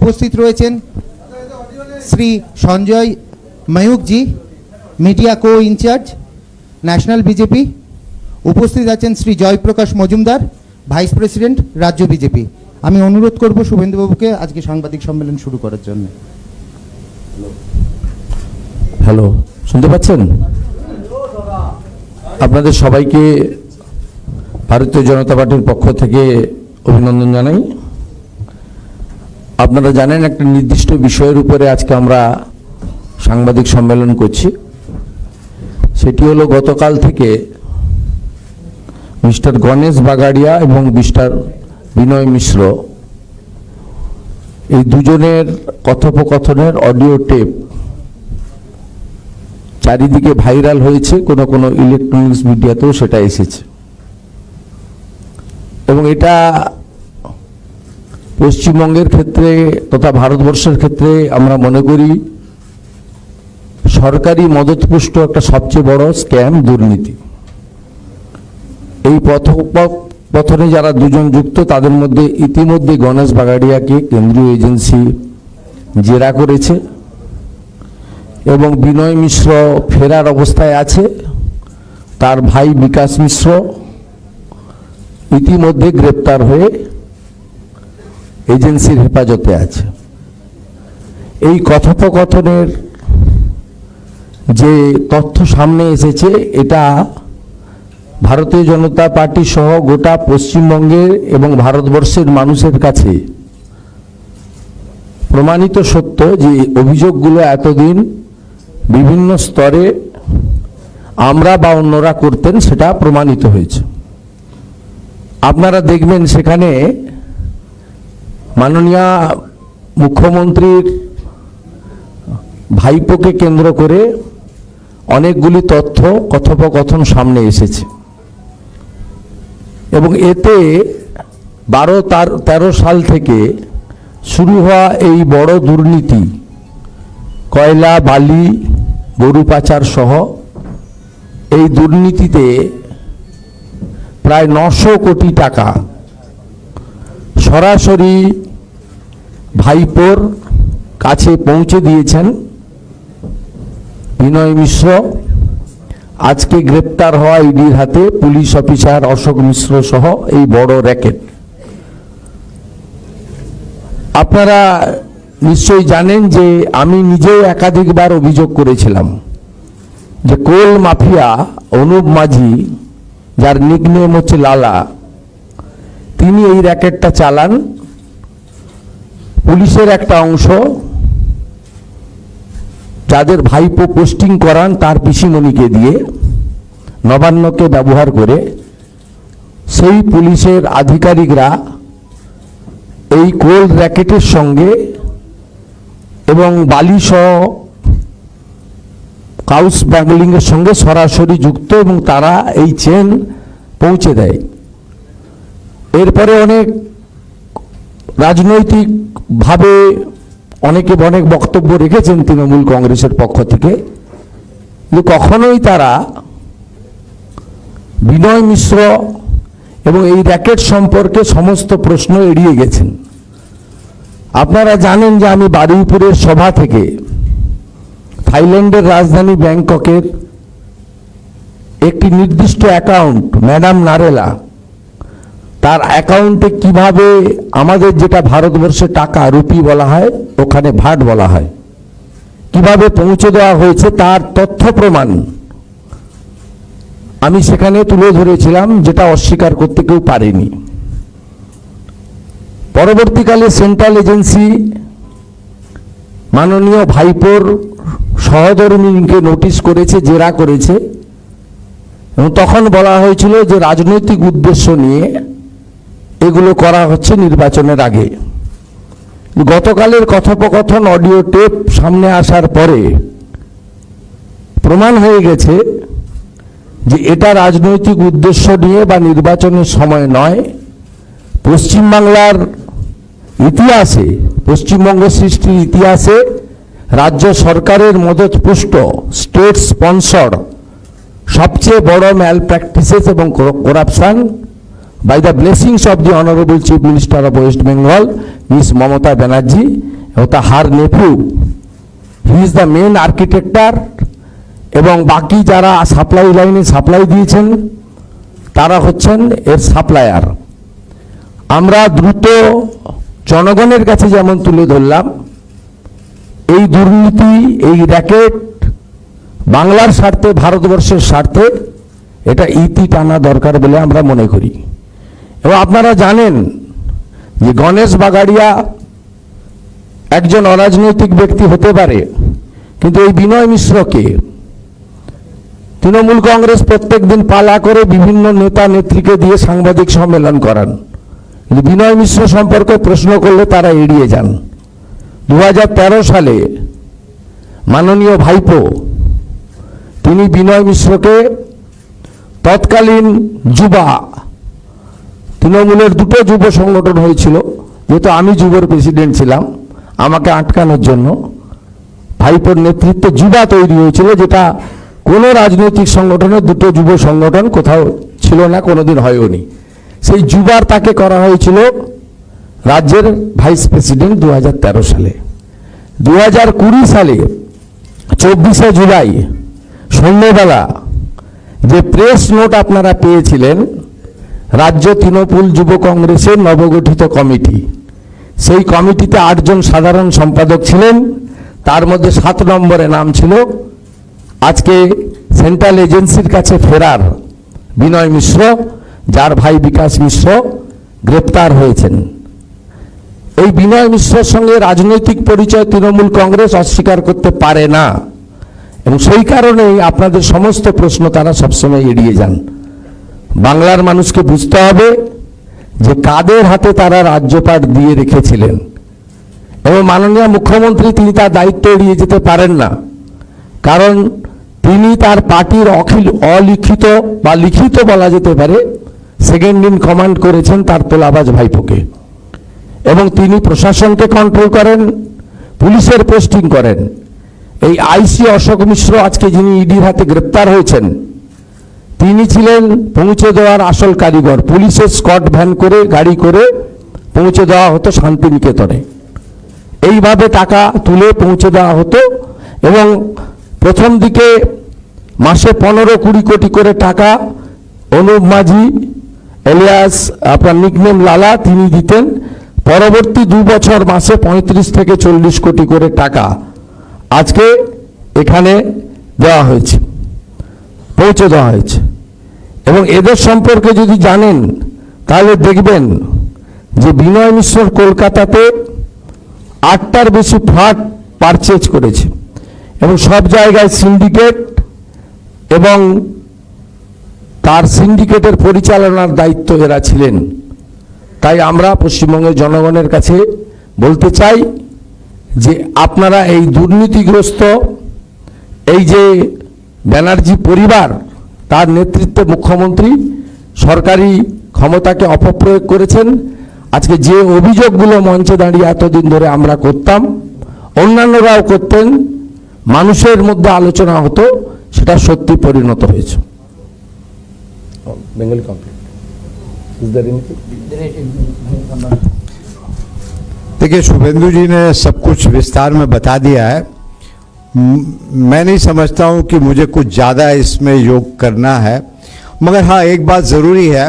উপস্থিত রয়েছেন শ্রী সঞ্জয় ময়ূকজি, মিডিয়া কো in charge, national BJP. উপস্থিত আছেন শ্রী জয়প্রকাশ মজুমদার, ভাইস প্রেসিডেন্ট, রাজ্য বিজেপি। আমি অনুরোধ করব শুভেন্দুবাবুকে আজকে সাংবাদিক সম্মেলন শুরু করার জন্য। হ্যালো, শুনতে পাচ্ছেন? আপনাদের সবাইকে ভারতীয় জনতা পার্টির পক্ষ থেকে অভিনন্দন জানাই। আপনারা জানেন একটা নির্দিষ্ট বিষয়ের উপরে আজকে আমরা সাংবাদিক সম্মেলন করছি। সেটি হলো গতকাল থেকে মিস্টার গণেশ বাগাড়িয়া এবং মিস্টার বিনয় মিশ্র এই দুজনের কথোপকথনের অডিও টেপ চারিদিকে ভাইরাল হয়েছে, কোনো কোনো ইলেকট্রনিক্স মিডিয়াতেও সেটা এসেছে। এবং এটা পশ্চিমবঙ্গের ক্ষেত্রে তথা ভারতবর্ষের ক্ষেত্রে আমরা মনে করি সরকারি মদতপুষ্ট একটা সবচেয়ে বড় স্ক্যাম, দুর্নীতি। এই কথোপকথনে যারা দুজন যুক্ত তাদের মধ্যে ইতিমধ্যে গণেশ বাগাড়িয়াকে কেন্দ্রীয় এজেন্সি জেরা করেছে এবং বিনয় মিশ্র ফেরার অবস্থায় আছে। তার ভাই বিকাশ মিশ্র ইতিমধ্যে গ্রেপ্তার হয়ে এজেন্সির হেফাজতে আছে। এই কথোপকথনের যে তথ্য সামনে এসেছে এটা ভারতীয় জনতা পার্টি সহ গোটা পশ্চিমবঙ্গের এবং ভারতবর্ষের মানুষের কাছে প্রমাণিত সত্য যে অভিযোগগুলো এতদিন বিভিন্ন স্তরে আমরা বা অন্যরা করতেন, সেটা প্রমাণিত হয়েছে। আপনারা দেখবেন সেখানে মাননীয় মুখ্যমন্ত্রীর ভাইপোকে কেন্দ্র করে অনেকগুলি তথ্য কথোপকথন সামনে এসেছে এবং এতে 12-13 সাল থেকে শুরু হওয়া এই বড় দুর্নীতি, কয়লা, বালি, গরু পাচার সহ এই দুর্নীতিতে প্রায় 900 কোটি টাকা সরাসরি ভাইপোর কাছে পৌঁছে দিয়েছেন বিনয় মিশ্র। আজকে গ্রেপ্তার হওয়া ইডির হাতে পুলিশ অফিসার অশোক মিশ্র সহ এই বড় র্যাকেট। আপনারা নিশ্চয়ই জানেন যে আমি নিজেও একাধিকবার অভিযোগ করেছিলাম যে কোল মাফিয়া অনুপ মাঝি, যার নিকনেম হচ্ছে লালা, তিনি এই র্যাকেটটা চালান। পুলিশের একটা অংশ যাদের ভাইপো পোস্টিং করান তার পিসিমণিকে দিয়ে, নবান্নকে ব্যবহার করে সেই পুলিশের আধিকারিকরা এই কোল র্যাকেটের সঙ্গে এবং বালি সহ কাউ স্মাগলিংয়ের সঙ্গে সরাসরি যুক্ত এবং তারা এই চেন পৌঁছে দেয়। এরপরে অনেক রাজনৈতিকভাবে অনেকে অনেক বক্তব্য রেখেছেন তৃণমূল কংগ্রেসের পক্ষ থেকে, কিন্তু কখনোই তারা বিনয় মিশ্র এবং এই র্যাকেট সম্পর্কে সমস্ত প্রশ্ন এড়িয়ে গেছেন। আপনারা জানেন যে আমি বারুইপুরের সভা থেকে থাইল্যান্ডের রাজধানী ব্যাংককের একটি নির্দিষ্ট অ্যাকাউন্ট, ম্যাডাম নারেলা, তার অ্যাকাউন্টে কিভাবে আমাদের যেটা ভারতবর্ষে টাকা রুপি বলা হয়, ওখানে ভাট বলা হয়, কিভাবে পৌঁছে দেওয়া হয়েছে তার তথ্য প্রমাণ আমি সেখানে তুলে ধরেছিলাম, যেটা অস্বীকার করতে কেউ পারেনি। পরবর্তীকালে সেন্ট্রাল এজেন্সি মাননীয় ভাইপোর সহধর্মিনীকে নোটিশ করেছে, জেরা করেছে এবং তখন বলা হয়েছিল যে রাজনৈতিক উদ্দেশ্য নিয়ে এগুলো করা হচ্ছে নির্বাচনের আগে। গতকালের কথোপকথন অডিও টেপ সামনে আসার পরে প্রমাণ হয়ে গেছে যে এটা রাজনৈতিক উদ্দেশ্য নিয়ে বা নির্বাচনের সময় নয়। পশ্চিমবাংলার ইতিহাসে, পশ্চিমবঙ্গ সৃষ্টির ইতিহাসে রাজ্য সরকারের মদতপুষ্ট, স্টেট স্পন্সর সবচেয়ে বড় ম্যাল প্র্যাকটিসেস এবং corruption by the blessings of the Honorable Chief Minister of West Bengal, Miss Mamata Banerjee, her nephew. He is the main architector এবং বাকি যারা সাপ্লাই লাইনে সাপ্লাই দিয়েছেন তারা হচ্ছেন এর সাপ্লায়ার। আমরা দ্রুত জনগণের কাছে যেমন তুলে ধরলাম, এই দুর্নীতি, এই র্যাকেট বাংলার স্বার্থে, ভারতবর্ষের স্বার্থে এটা ইতি টানা দরকার বলে আমরা মনে করি। এবং আপনারা জানেন যে গণেশ বাগাড়িয়া একজন অরাজনৈতিক ব্যক্তি হতে পারে, কিন্তু এই বিনয় মিশ্রকে তৃণমূল কংগ্রেস প্রত্যেক দিন পালা করে বিভিন্ন নেতা নেত্রীকে দিয়ে সাংবাদিক সম্মেলন করান, কিন্তু বিনয় মিশ্র সম্পর্কে প্রশ্ন করলে তারা এড়িয়ে যান। 2013 সালে মাননীয় ভাইপো তিনি বিনয় মিশ্রকে তৎকালীন যুবা, তৃণমূলের দুটো যুব সংগঠন হয়েছিল, যেহেতু আমি যুবর প্রেসিডেন্ট ছিলাম, আমাকে আটকানোর জন্য ভাইপোর নেতৃত্বে যুবা তৈরি হয়েছিল, যেটা কোনো রাজনৈতিক সংগঠনের দুটো যুব সংগঠন কোথাও ছিল না, কোনোদিন হয়ওনি। সেই যুবার তাকে করা হয়েছিল রাজ্যের ভাইস প্রেসিডেন্ট 2013 সালে। 2020 সালে 24শে জুলাই সন্ধ্যেবেলা যে প্রেস নোট আপনারা পেয়েছিলেন, রাজ্য তৃণমূল যুব কংগ্রেসের নবগঠিত কমিটি, সেই কমিটিতে 8 জন সাধারণ সম্পাদক ছিলেন, তার মধ্যে 7 নম্বরে নাম ছিল আজকে সেন্ট্রাল এজেন্সির কাছে ফেরার বিনয় মিশ্র, যার ভাই বিকাশ মিশ্র গ্রেপ্তার হয়েছেন। এই বিনয় মিশ্রের সঙ্গে রাজনৈতিক পরিচয় তৃণমূল কংগ্রেস অস্বীকার করতে পারে না, এবং সেই কারণেই আপনাদের সমস্ত প্রশ্ন তারা সবসময় এড়িয়ে যান। বাংলার মানুষকে বুঝতে হবে যে কাদের হাতে তারা রাজ্যপাট দিয়ে রেখেছিলেন, এবং মাননীয় মুখ্যমন্ত্রী তিনি তার দায়িত্ব এড়িয়ে যেতে পারেন না, কারণ তিনি তার পার্টির অলিখিত বা লিখিত বলা যেতে পারে সেকেন্ড ইন কমান্ড করেছেন তার তোলাবাজ ভাইপোকে, এবং তিনি প্রশাসনকে কন্ট্রোল করেন, পুলিশের পোস্টিং করেন। এই আইসি অশোক মিশ্র আজকে যিনি ইডির হাতে গ্রেপ্তার হয়েছেন, তিনি ছিলেন পৌঁছে দেওয়ার আসল কারিগর। পুলিশের স্কট ভ্যান করে, গাড়ি করে পৌঁছে দেওয়া হতো শান্তিনিকেতনে, এইভাবে টাকা তুলে পৌঁছে দেওয়া হতো। এবং প্রথম দিকে মাসে 15-20 কোটি করে টাকা অনুপ মাঝি এলিয়াস আপনার নিকনেম লালা তিনি দিতেন। পরবর্তী 2 বছর মাসে 35 থেকে 40 কোটি করে টাকা আজকে এখানে দেওয়া হয়েছে, পৌঁছে দেওয়া হয়েছে। এবং এদের সম্পর্কে যদি জানেন তাহলে দেখবেন যে বিনয় মিশ্র কলকাতাতে 8টার বেশি ফ্ল্যাট পারচেজ করেছে, এবং সব জায়গায় সিন্ডিকেট, এবং তার সিন্ডিকেটের পরিচালনার দায়িত্ব এরা ছিলেন। তাই আমরা পশ্চিমবঙ্গের জনগণের কাছে বলতে চাই যে আপনারা এই দুর্নীতিগ্রস্ত এই যে ব্যানার্জি পরিবার, তার নেতৃত্বে মুখ্যমন্ত্রী সরকারি ক্ষমতাকে অপপ্রয়োগ করেছেন। আজকে যে অভিযোগগুলো মঞ্চে দাঁড়িয়ে এতদিন ধরে আমরা করতাম, অন্যান্যরাও করতেন, মানুষের মধ্যে আলোচনা হতো, সেটা সত্যি পরিণত হয়েছে। Bengali complete. देखिए, शुभेंदु जी ने सब कुछ विस्तार में बता दिया है। मैं नहीं समझता हूं कि मुझे कुछ ज़्यादा इसमें योग करना है, मगर हाँ एक बात ज़रूरी है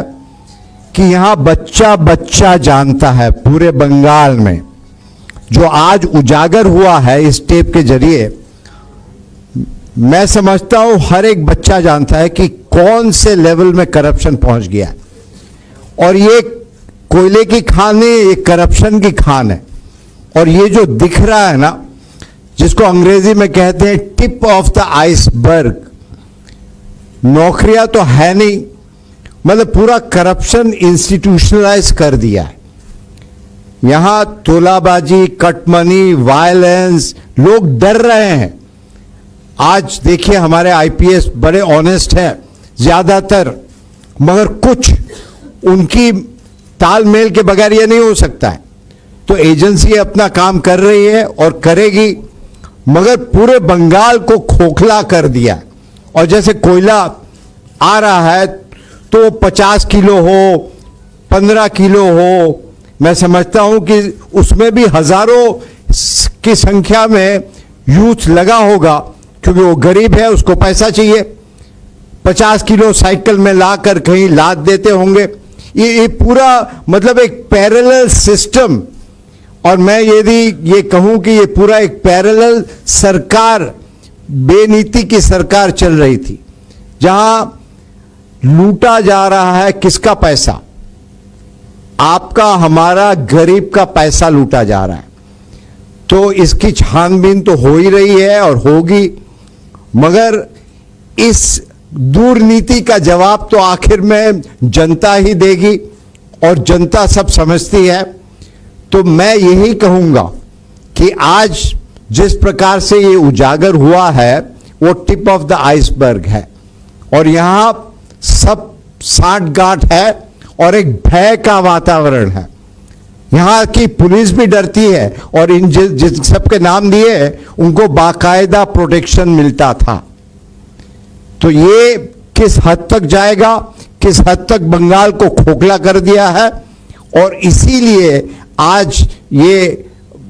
कि यहाँ बच्चा बच्चा जानता है पूरे बंगाल में, जो आज उजागर हुआ है इस टेप के जरिए। मैं समझता हूं हर एक बच्चा जानता है कि कौन से लेवल में करप्शन पहुंच गया है, और ये कोयले की खान नहीं, ये करप्शन की खान है। और ये जो दिख रहा है ना, जिसको अंग्रेजी में कहते हैं टिप ऑफ द आइसबर्ग, नौकरियां तो है नहीं, मतलब पूरा करप्शन इंस्टीट्यूशनलाइज कर दिया है। यहां तोलाबाजी, कटमनी, वायलेंस, लोग डर रहे हैं। आज देखिए हमारे आईपीएस बड़े ऑनेस्ट हैं ज्यादातर, मगर कुछ उनकी तालमेल के बगैर ये नहीं हो सकता है। तो एजेंसी अपना काम कर रही है और करेगी, मगर पूरे बंगाल को खोखला कर दिया। और जैसे कोयला आ रहा है तो 50 किलो हो, 15 किलो हो, मैं समझता हूं कि उसमें भी हजारों की संख्या में यूथ लगा होगा, क्योंकि वो गरीब है, उसको पैसा चाहिए। 50 किलो साइकिल में लाकर कहीं लाद देते होंगे। ये पूरा मतलब एक पैरेलल सिस्टम, और मैं यदि ये कहूं कि ये पूरा एक पैरेलल सरकार, बेनीति की सरकार चल रही थी, जहां लूटा जा रहा है किसका पैसा? आपका, हमारा, गरीब का पैसा लूटा जा रहा है। तो इसकी छानबीन तो हो ही रही है और होगी, मगर इस दुर्नीति का जवाब तो आखिर में जनता ही देगी, और जनता सब समझती है। तो मैं यही कहूंगा कि आज जिस प्रकार से ये उजागर हुआ है वो टिप ऑफ द आइसबर्ग है, और यहां सब सांठ-गांठ है और एक भय का वातावरण है। यहां की पुलिस भी डरती है, और इन जिस सबके नाम दिए उनको बाकायदा प्रोटेक्शन मिलता था। तो ये किस हद तक जाएगा, किस हद तक बंगाल को खोखला कर दिया है, और इसीलिए आज ये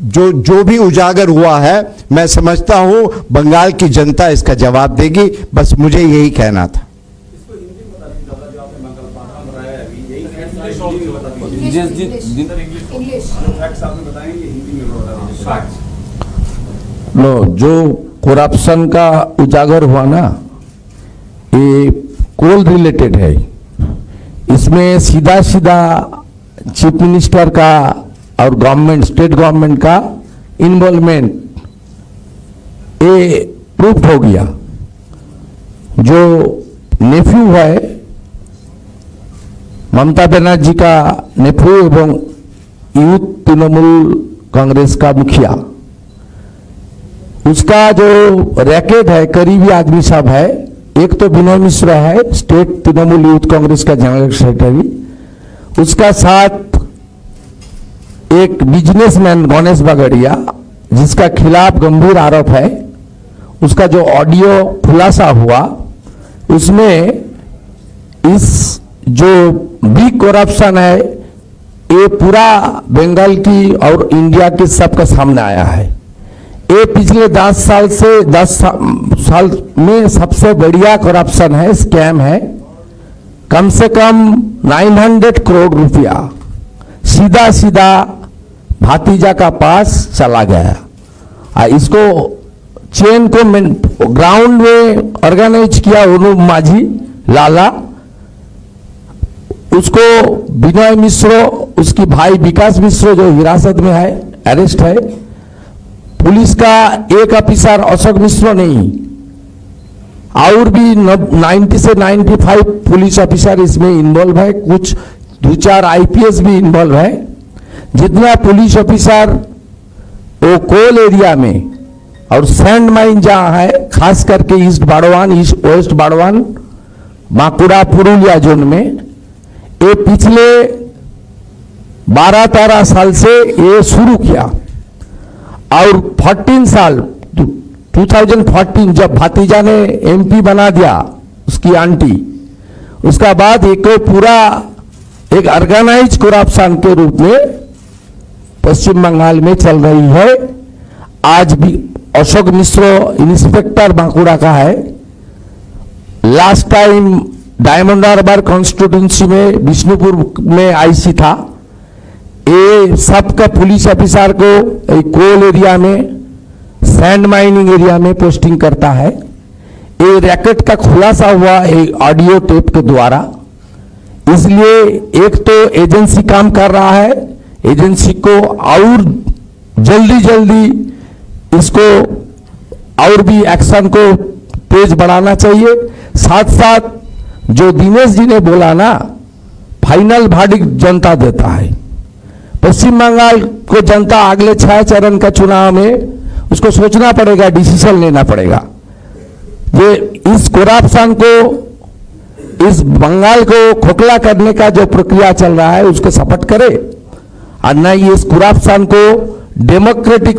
जो भी उजागर हुआ है, मैं समझता हूं बंगाल की जनता इसका जवाब देगी। बस मुझे यही कहना था। लो, जो करप्शन का उजागर हुआ ना, ये कोल रिलेटेड है। इसमें सीधा सीधा चीफ मिनिस्टर का और गवर्नमेंट, स्टेट गवर्नमेंट का इन्वॉल्वमेंट ये प्रूफ हो गया। जो नेफ्यू है ममता बनर्जी का नेफ्यू एवं यूथ तृणमूल कांग्रेस का मुखिया, उसका जो रैकेट है, करीबी आदमी सब है। एक तो विनय मिश्रा है, स्टेट तृणमूल यूथ कांग्रेस का जनरल सेक्रेटरी, उसका साथ एक बिजनेसमैन गणेश बागड़िया, जिसका खिलाफ गंभीर आरोप है। उसका जो ऑडियो खुलासा हुआ, उसमें इस जो बिग करप्शन है, ये पूरा बंगाल की और इंडिया के सबका सामने आया है। ये पिछले 10 साल से 10 साल में सबसे बढ़िया करप्शन है, स्कैम है। कम से कम 900 करोड़ रुपया सीधा सीधा भातीजा का पास चला गया। इसको चेन को ग्राउंड में ऑर्गेनाइज किया अनूप माझी लाला, उसको विनय मिश्रो, उसकी भाई विकास मिश्रो जो हिरासत में है, अरेस्ट है। पुलिस का एक ऑफिसर अशोक मिश्रो नहीं, और भी 90 से 95 पुलिस ऑफिसर इसमें इन्वॉल्व है। कुछ 2-4 आईपीएस भी इन्वॉल्व है। जितना पुलिस ऑफिसर वो कोल एरिया में और सैंड माइन जहां है, खास करके east Burdwan, west Burdwan, Bankura, Purulia zone में, ये पिछले 12-13 साल से ये शुरू किया। और 14 साल 2014 जब भतीजा ने एमपी बना दिया उसकी आंटी, उसका बाद एक पूरा एक ऑर्गेनाइज करप्शन के रूप में पश्चिम बंगाल में चल रही है। आज भी अशोक मिश्रो इंस्पेक्टर बांकुड़ा का है। Last time Diamond Harbour constituency में विष्णुपुर में आईसी था। ये सबका पुलिस ऑफिसर को कोल एरिया में, सैंड माइनिंग एरिया में पोस्टिंग करता है। ये रैकेट का खुलासा हुआ एक ऑडियो टेप के द्वारा। इसलिए एक तो एजेंसी काम कर रहा है, एजेंसी को और जल्दी इसको और भी एक्शन को तेज बढ़ाना चाहिए। साथ साथ जो दिनेश जी ने बोला ना, फाइनल वर्डिक्ट जनता देता है। पश्चिम बंगाल को जनता अगले 6 चरण का चुनाव में उसको सोचना पड़ेगा, डिसीजन लेना पड़ेगा। ये इस करप्शन को, इस बंगाल को खोखला करने का जो प्रक्रिया चल रहा है उसको सपोर्ट करे, और न ये इस करप्शन को डेमोक्रेटिक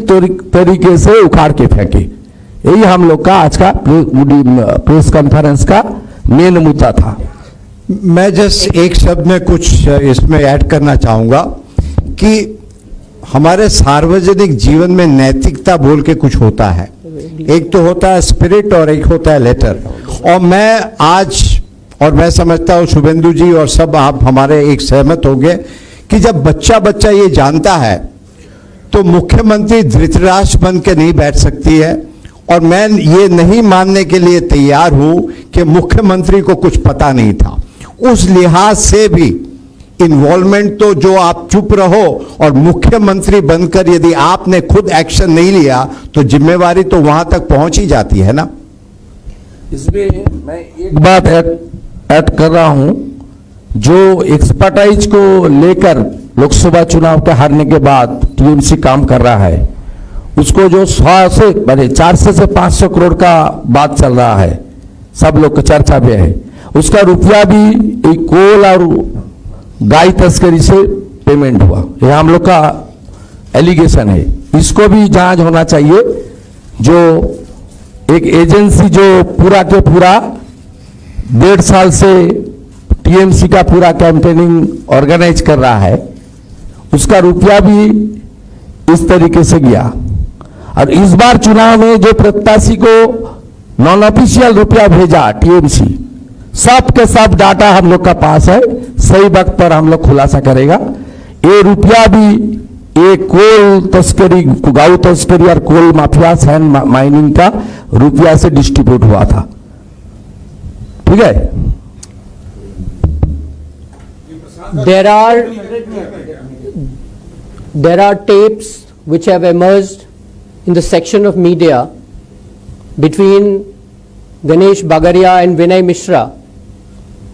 तरीके से उखाड़ के फेंके। यही हम लोग का आज का प्रेस कॉन्फ्रेंस का मेन मुद्दा था। मैं जस्ट एक शब्द में कुछ इसमें ऐड करना चाहूंगा कि हमारे सार्वजनिक जीवन में नैतिकता बोल के कुछ होता है। एक तो होता है स्पिरिट और एक होता है लेटर। और मैं समझता हूँ शुभेंदु जी और सब आप हमारे एक सहमत होंगे कि जब बच्चा ये जानता है तो मुख्यमंत्री धृतराष्ट्र बन के नहीं बैठ सकती है। और मैं ये नहीं मानने के लिए तैयार हूं कि मुख्यमंत्री को कुछ पता नहीं था। उस लिहाज से भी इन्वॉल्वमेंट तो जो आप चुप रहो और मुख्यमंत्री बनकर यदि आपने खुद एक्शन नहीं लिया तो जिम्मेवारी तो वहां तक पहुंच ही जाती है ना। इसमें मैं एक बात ऐड कर रहा हूं, जो एक्सपर्टाइज को लेकर लोकसभा चुनाव के हारने के बाद टीएमसी काम कर रहा है, उसको जो 400 से 500 करोड़ का बात चल रहा है, सब लोग चर्चा पे है, उसका रुपया भी एक कोल और गाय तस्करी से पेमेंट हुआ। यह हम लोग का एलिगेशन है, इसको भी जांच होना चाहिए। जो एक एजेंसी जो पूरा के पूरा 1.5 साल से टीएमसी का पूरा कैंपेनिंग ऑर्गेनाइज कर रहा है, उसका रुपया भी इस तरीके से गया। और इस बार चुनाव में जो प्रत्याशी को नॉन ऑफिशियल रुपया भेजा टीएमसी, सब के सब डाटा हम लोग का पास है, सही वक्त पर हम लोग खुलासा करेगा। ये रुपया भी एक कोल तस्करी, गाँव तस्करी और कोल माफिया सैंड माइनिंग का रुपया से डिस्ट्रीब्यूट हुआ था। ठीक है। There are tapes which have emerged in the section of media between Ganesh Bagaria and Vinay Mishra,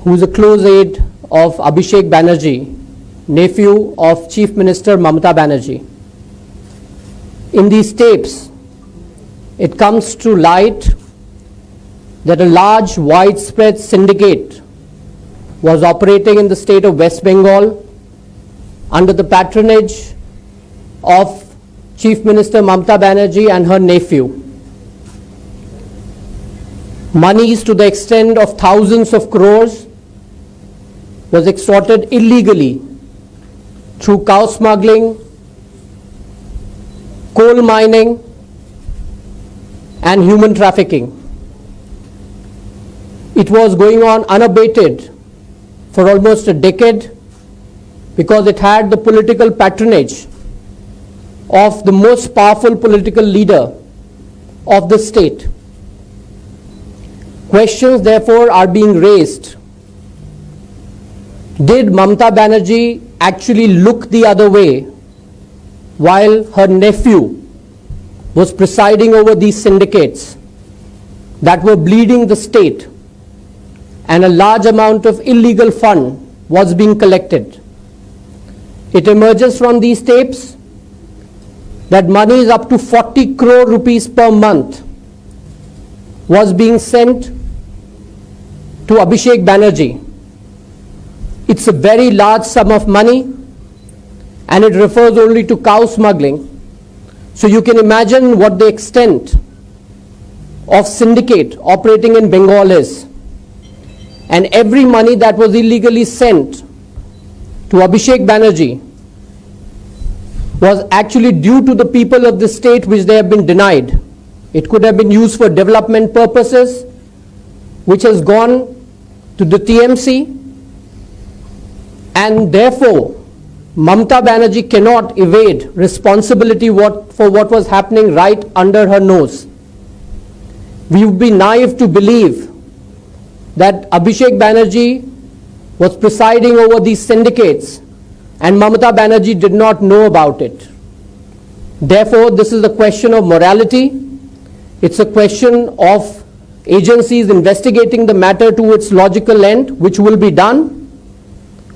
who is a close aide of Abhishek Banerjee, nephew of Chief Minister Mamata Banerjee. In these tapes, it comes to light that a large widespread syndicate was operating in the state of West Bengal under the patronage of Chief Minister Mamata Banerjee and her nephew. Monies to the extent of thousands of crores was extorted illegally through cow smuggling, coal mining, and human trafficking. It was going on unabated for almost a decade because it had the political patronage of the most powerful political leader of the state. Questions therefore are being raised. Did Mamata Banerjee actually look the other way while her nephew was presiding over these syndicates that were bleeding the state, and a large amount of illegal fund was being collected? It emerges from these tapes that monies up to 40 crore rupees per month was being sent to Abhishek Banerjee. It's a very large sum of money, and it refers only to cow smuggling. So you can imagine what the extent of syndicate operating in Bengal is. And every money that was illegally sent to Abhishek Banerjee was actually due to the people of the state, which they have been denied. It could have been used for development purposes, which has gone to the TMC, and therefore Mamata Banerjee cannot evade responsibility for what was happening right under her nose. We would be naive to believe that Abhishek Banerjee was presiding over these syndicates and Mamata Banerjee did not know about it. Therefore, this is a question of morality. It's a question of agencies investigating the matter to its logical end, which will be done.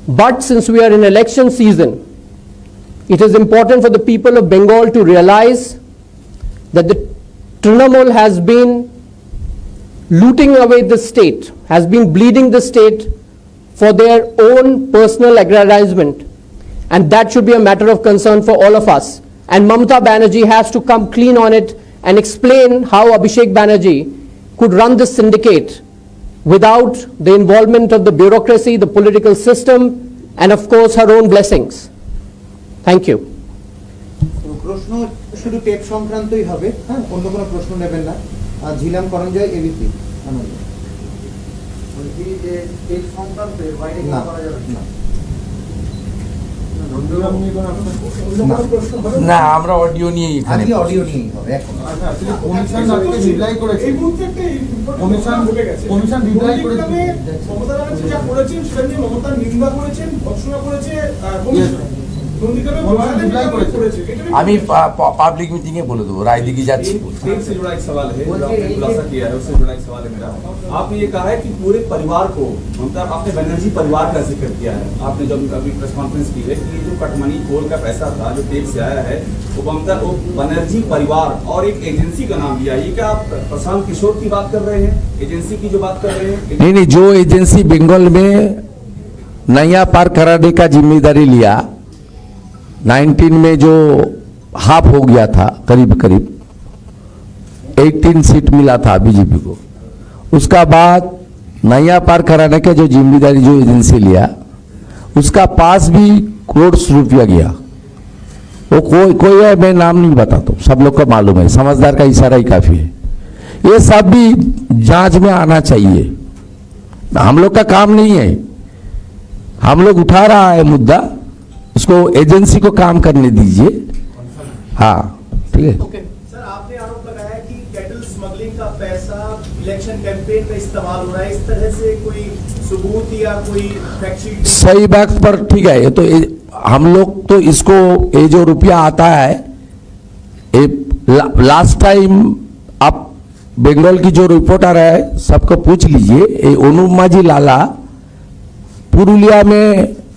But since we are in election season, it is important for the people of Bengal to realize that the Trinamool has been looting away the state, has been bleeding the state for their own personal aggrandizement, and that should be a matter of concern for all of us. And Mamata Banerjee has to come clean on it and explain how Abhishek Banerjee could run this syndicate without the involvement of the bureaucracy, the political system, and of course her own blessings. Thank you. প্রশ্ন শুধু tape সংক্রান্তই হবে, হ্যাঁ, অন্য কোনো প্রশ্ন নেবেন না। Jhelum করঞ্জয় ABP. না, আমরা অডিও নিয়ে আজকে অডিও নিয়েই হবে এখন। কমিশন রিপ্লাই করেছে, কমিশন রিপ্লাই করেছে, মমতা ব্যানার্জি যা করেছেন সেটা নিয়ে মমতা নিন্দা করেছেন, ভৎসনা করেছে কমিশন। আমি পাবলিক মিটিং এ বলে দেবো, রায়দিঘি যাচ্ছি। एक से जुड़ा एक सवाल है जो आपने खुलासा किया है, उससे जुड़ा एक सवाल है मेरा। आपने ये कहा है कि पूरे परिवार को, मतलब आपने बनर्जी परिवार का जिक्र किया है। आपने जब अभी प्रेस कॉन्फ्रेंस की है कि ये जो कटमनी कोल का पैसा था जो टेप से आया है वो बनर्जी परिवार और एक एजेंसी का नाम लिया। ये क्या आप प्रशांत किशोर की बात कर रहे हैं, एजेंसी की जो बात कर रहे हैं? नहीं, जो एजेंसी बंगाल में नया पार कराने का जिम्मेदारी लिया, 19 में जो हाफ हो गया था, करीब करीब 18 सीट मिला था बीजेपी को, उसका बाद नया पार कराने का जो जिम्मेदारी जो एजेंसी लिया, उसका पास भी करोड़ रुपया गया। वो कोई है, मैं नाम नहीं बताता, सब लोग को मालूम है, समझदार का इशारा ही काफी है। ये सब भी जांच में आना चाहिए। हम लोग का काम नहीं है, हम लोग उठा रहा है मुद्दा, उसको एजेंसी को काम करने दीजिए। हाँ, ठीक है। सर, आपने आरोप लगाया कि कैटल स्मगलिंग का पैसा इलेक्शन कैंपेन में इस्तेमाल हो रहा है, इस तरह से कोई सबूत या कोई फैक्ट शीट? सही बात पर ठीक है, ये तो हम लोग तो इसको, ये जो रुपया आता है, लास्ट टाइम आप बंगाल की जो रिपोर्टर है सबको पूछ लीजिए, ये अनुपमा जी लाला पुरुलिया में,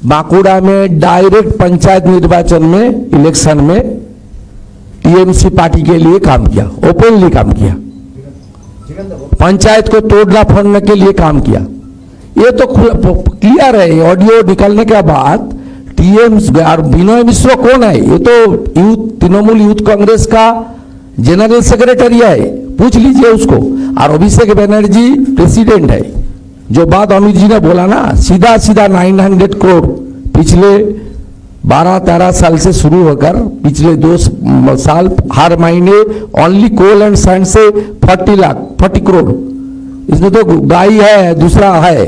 बांकुड़ा में डायरेक्ट पंचायत निर्वाचन में, इलेक्शन में टीएमसी पार्टी के लिए काम किया, ओपनली काम किया, पंचायत को तोड़ना फोड़ने के लिए काम किया। ये तो क्लियर है, ऑडियो निकलने के बाद टीएमसी और विनय मिश्रा कौन है? ये तो यूथ, तृणमूल यूथ कांग्रेस का जनरल सेक्रेटरी है, पूछ लीजिए उसको। और अभिषेक बनर्जी प्रेसिडेंट है। जो बात अमित जी ने बोला ना, सीधा सीधा 900 करोड़ पिछले 12-13 साल से शुरू होकर पिछले 2 साल हर महीने ओनली कोल एंड सैंड से 40 करोड़, इसमें तो गाय है, दूसरा है,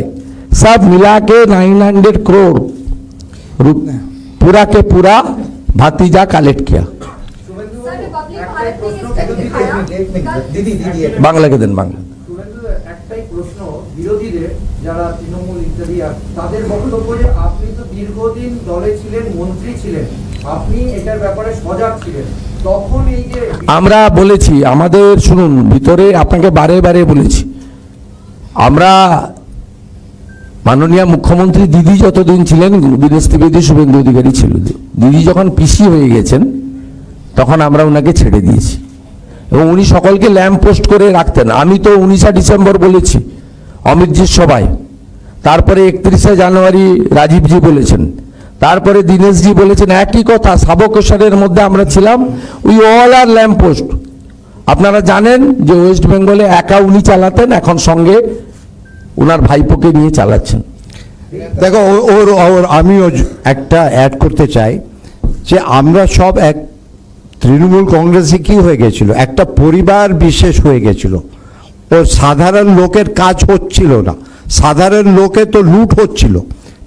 सब मिला के 900 करोड़ पूरा के पूरा भातीजा कलेक्ट किया। बांग्ला के दिन बांग्ला একটাই প্রশ্ন, বিরোধীদের যারা তৃণমূল ইত্যাদি তাদের বক্তব্য যে আপনি তো দীর্ঘদিন দলে ছিলেন, মন্ত্রী ছিলেন, আপনি এটার ব্যাপারে সজাগ ছিলেন, তখন এই যে আমরা বলেছি, আমাদের শুনুন, ভিতরে আপনাকে বারে বারে বলেছি, আমরা মাননীয় মুখ্যমন্ত্রী দিদি যতদিন ছিলেন, দীনেশ ত্রিবেদী, শুভেন্দু অধিকারী ছিল, দিদি যখন পিসি হয়ে গেছেন তখন আমরা ওনাকে ছেড়ে দিয়েছি এবং উনি সকলকে ল্যাম্প পোস্ট করে রাখতেন। আমি তো 19 ডিসেম্বর বলেছি অমিতজির সভায়, তারপরে 31 জানুয়ারি রাজীবজি বলেছেন, তারপরে দীনেশজি বলেছেন, একই কথা, সাবকেশনের মধ্যে আমরা ছিলাম, we all are lamp post. আপনারা জানেন যে ওয়েস্ট বেঙ্গলে একা উনি চালাতেন, এখন সঙ্গে ওনার ভাইপোকে নিয়ে চালাচ্ছেন। দেখো, ওর আমিও একটা অ্যাড করতে চাই যে আমরা সব এক তৃণমূল কংগ্রেসে কি হয়ে গেছিল, একটা পরিবার বিশেষ হয়ে গেছিল। ওর সাধারণ লোকের কাজ হচ্ছিল না, সাধারণ লোকে তো লুট হচ্ছিল।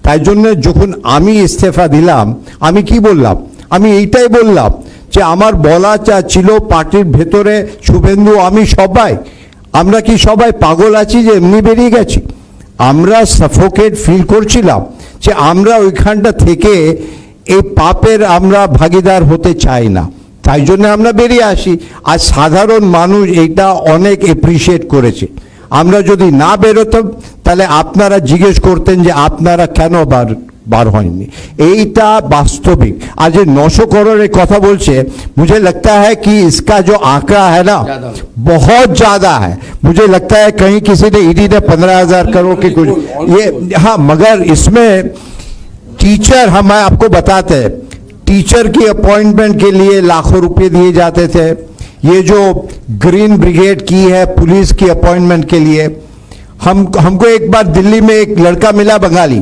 তাই জন্য যখন আমি ইস্তফা দিলাম, আমি কি বললাম, আমি এইটাই বললাম যে আমার বলা যা ছিল পার্টির ভেতরে, শুভেন্দু, আমি সবাই, আমরা কি সবাই পাগল আছি যে এমনি বেরিয়ে গেছি? আমরা সাফোকেট ফিল করছিলাম যে আমরা ওইখানটা থেকে এই পাপের আমরা ভাগিদার হতে চাই না, তাই জন্য আমরা বেরিয়ে আসি। আর সাধারণ মানুষ এইটা অনেক এপ্রিসিয়েট করেছে। আমরা যদি না বেরোতাম তাহলে আপনারা জিজ্ঞেস করতেন যে আপনারা কেন বার হয়নি। এইটা বাস্তবিক। আর যে 900 करोड़ কথা বলছে, मुझे लगता है कि इसका जो आंकड़ा है ना बहुत ज्यादा है। मुझे लगता है कहीं किसी ने ईडी ने 15,000 करोड़ की कुछ ये, हाँ, मगर इसमें टीचर, हम आपको बताते हैं, टीचर की अपॉइंटमेंट के लिए लाखों रुपए दिए जाते थे। ये जो ग्रीन ब्रिगेड की है पुलिस की अपॉइंटमेंट के लिए, हमको एक बार दिल्ली में एक लड़का मिला बंगाली,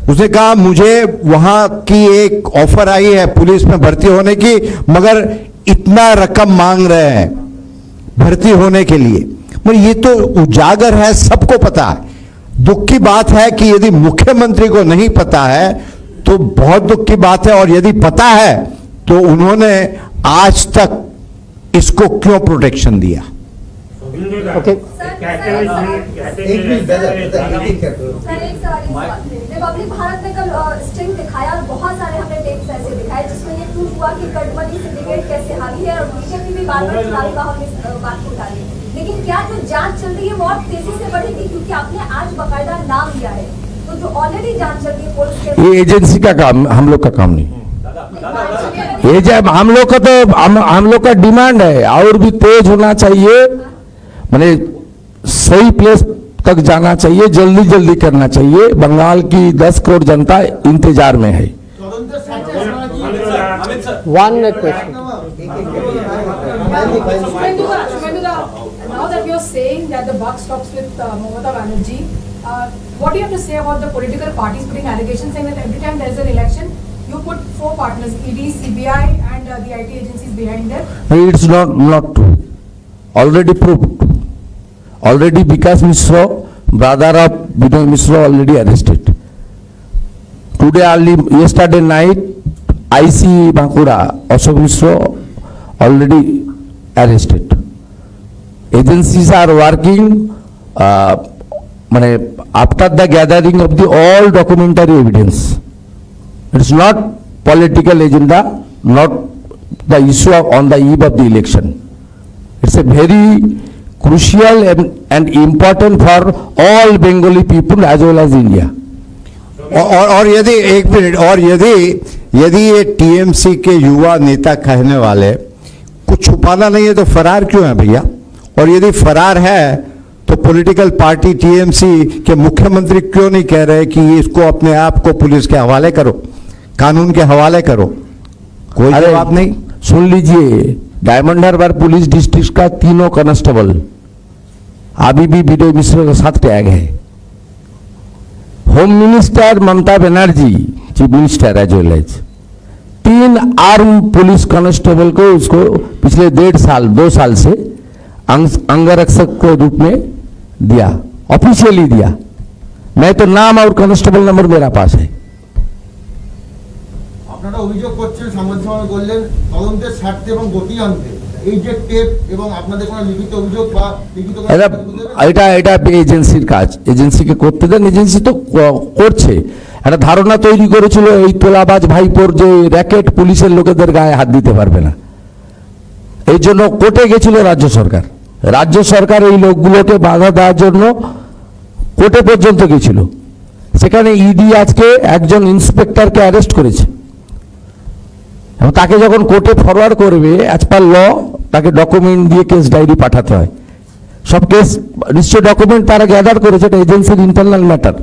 उसने कहा मुझे वहां की एक ऑफर आई है पुलिस में भर्ती होने की, मगर इतना रकम मांग रहे हैं भर्ती होने के लिए। मगर ये तो उजागर है, सबको पता है। दुख की बात है कि यदि मुख्यमंत्री को नहीं पता है तो बहुत दुख की बात है, और यदि पता है तो उन्होंने आज तक इसको क्यों प्रोटेक्शन दिया? Okay. एक मिनट सर एक सवाल रिपब्लिक भारत ने कल स्ट्रिंग दिखाया और बहुत सारे हमने टेप्स ऐसे दिखाए जिसमें ये प्रूव हुआ कि कटमनी सिंडिकेट कैसे हावी है, और बीजेपी भी बार-बार चुनावी माहौल में इस बात को उठा रही है। लेकिन क्या जो जांच चल रही है वो और तेजी से बढ़ेगी, क्योंकि आपने आज बाकायदा नाम लिया है, तो जो ऑलरेडी जांच चल रही है पुलिस के, ये एजेंसी का काम, हम लोग का काम नहीं। ये जब हम लोग का तो हम लोग का डिमांड है और भी तेज होना चाहिए, माने सही प्लेस तक जाना चाहिए, जल्दी जल्दी करना चाहिए। बंगाल की 10 करोड़ जनता इंतजार में है। One question. Now that you're saying that the buck stops with Mamata Banerjee, what do you have to say about the political parties putting allegations saying that every time there's an election, you put 4 partners, ED, CBI and the IT agencies behind them? It's not true. Already proved. Already Vikas Mishra, brother of Binoy Mishra, already arrested. Today yesterday night, IC Bankura, Ashok Mishra, already arrested. Agencies are working after the gathering of the all documentary evidence. It's not political agenda, not the issue on the eve of the election. It's a very crucial and important for all Bengali people as well as India. और यदि एक minute, और यदि ये TMC के युवा नेता कहने वाले कुछ छुपाना नहीं है तो फरार क्यों है भैया? और यदि फरार है तो पॉलिटिकल पार्टी टीएमसी के मुख्यमंत्री क्यों नहीं कह रहे कि इसको अपने आप को पुलिस के हवाले करो, कानून के हवाले करो? कोई जवाब नहीं। सुन लीजिए, डायमंड हार्बर पुलिस डिस्ट्रिक्ट का 3 कांस्टेबल अभी भी विनय मिश्रा के साथ टैग है। Home minister Mamata Banerjee, chief minister as well as 3 arm police constable को उसको पिछले 2 साल से अंगरक्षक के रूप में दिया, ऑफिशियली दिया। मैं तो नाम और कांस्टेबल नंबर मेरा पास है। আপনারা অভিযোগ করছেন, সাংবাদিক সম্মেলনে বললেন তদন্তের স্বার্থে এবং গতি আনতে এই যে টেপ এবং আপনাদের কোনো লিখিত অভিযোগ বা লিখিত এটা এজেন্সির কাজ, এজেন্সিকে করতে দেন, এজেন্সি তো করছে। একটা ধারণা তৈরি করেছিল এই তোলাবাজ ভাইপোর যে র্যাকেট পুলিশের লোকেদের গায়ে হাত দিতে পারবে না, এই জন্য কোর্টে গেছিল রাজ্য সরকার। রাজ্য সরকার এই লোকগুলোকে বাধা দেওয়ার জন্য কোর্টে পর্যন্ত গেছিল। সেখানে ইডি আজকে একজন ইন্সপেক্টরকে অ্যারেস্ট করেছে এবং তাকে যখন কোর্টে ফরওয়ার্ড করবে অ্যাজ পার ল তাকে ডকুমেন্ট দিয়ে কেস ডায়েরি পাঠাতে হয়। সব কেস নিশ্চয় ডকুমেন্ট তারা গ্যাদার করেছে, এটা এজেন্সির ইন্টারনাল ম্যাটার,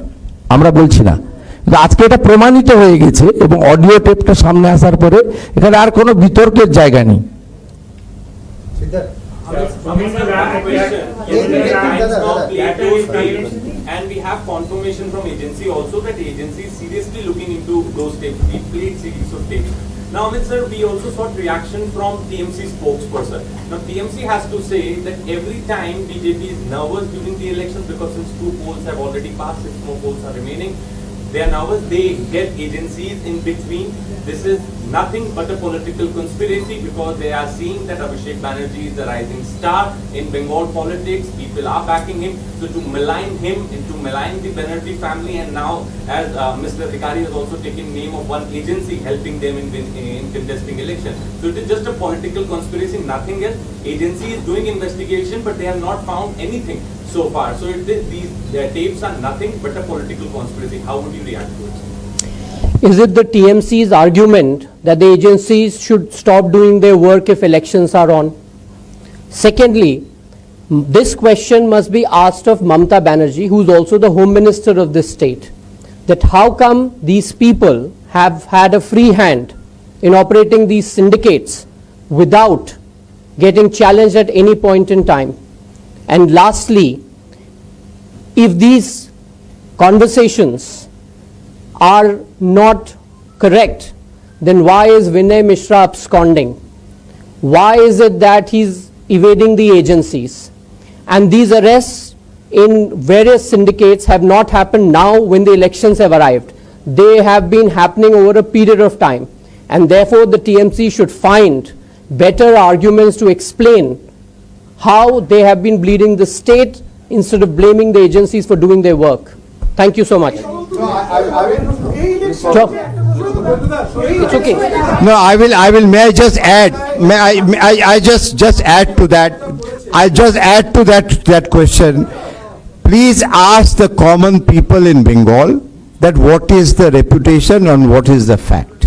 আমরা বলছি না। কিন্তু আজকে এটা প্রমাণিত হয়ে গেছে এবং অডিও টেপটা সামনে আসার পরে এখানে আর কোনো বিতর্কের জায়গা নেই। And we have confirmation from agency also that the agency is seriously looking into those tapes. We played series of tapes. Now, Amit sir, we also sought reaction from TMC spokesperson. Now, TMC has to say that every time BJP is nervous during the elections because since 2 polls have already passed, 6 more polls are remaining. They are nervous. They get agencies in between. This is nothing but a political conspiracy because they are seeing that Abhishek Banerjee is the rising star in Bengal politics. People are backing him. So to malign him and to malign the Banerjee family, and now as Mr. Adhikari has also taken name of one agency helping them in contesting election. So it is just a political conspiracy, nothing else. Agency is doing investigation, but they have not found anything so far. So their tapes are nothing but a political conspiracy. How would you react to it? Is it the TMC's argument that the agencies should stop doing their work if elections are on? Secondly, this question must be asked of Mamata Banerjee, who is also the Home Minister of this state, that how come these people have had a free hand in operating these syndicates without getting challenged at any point in time? And lastly, if these conversations are not correct, then why is Vinay Mishra absconding? Why is it that he's evading the agencies? And these arrests in various syndicates have not happened now when the elections have arrived. They have been happening over a period of time. And therefore, the TMC should find better arguments to explain how they have been bleeding the state instead of blaming the agencies for doing their work. Thank you so much. Sure. It's okay. No, I will, may I just add, I just add to that, I just add to that question. Please ask the common people in Bengal that what is the reputation and what is the fact.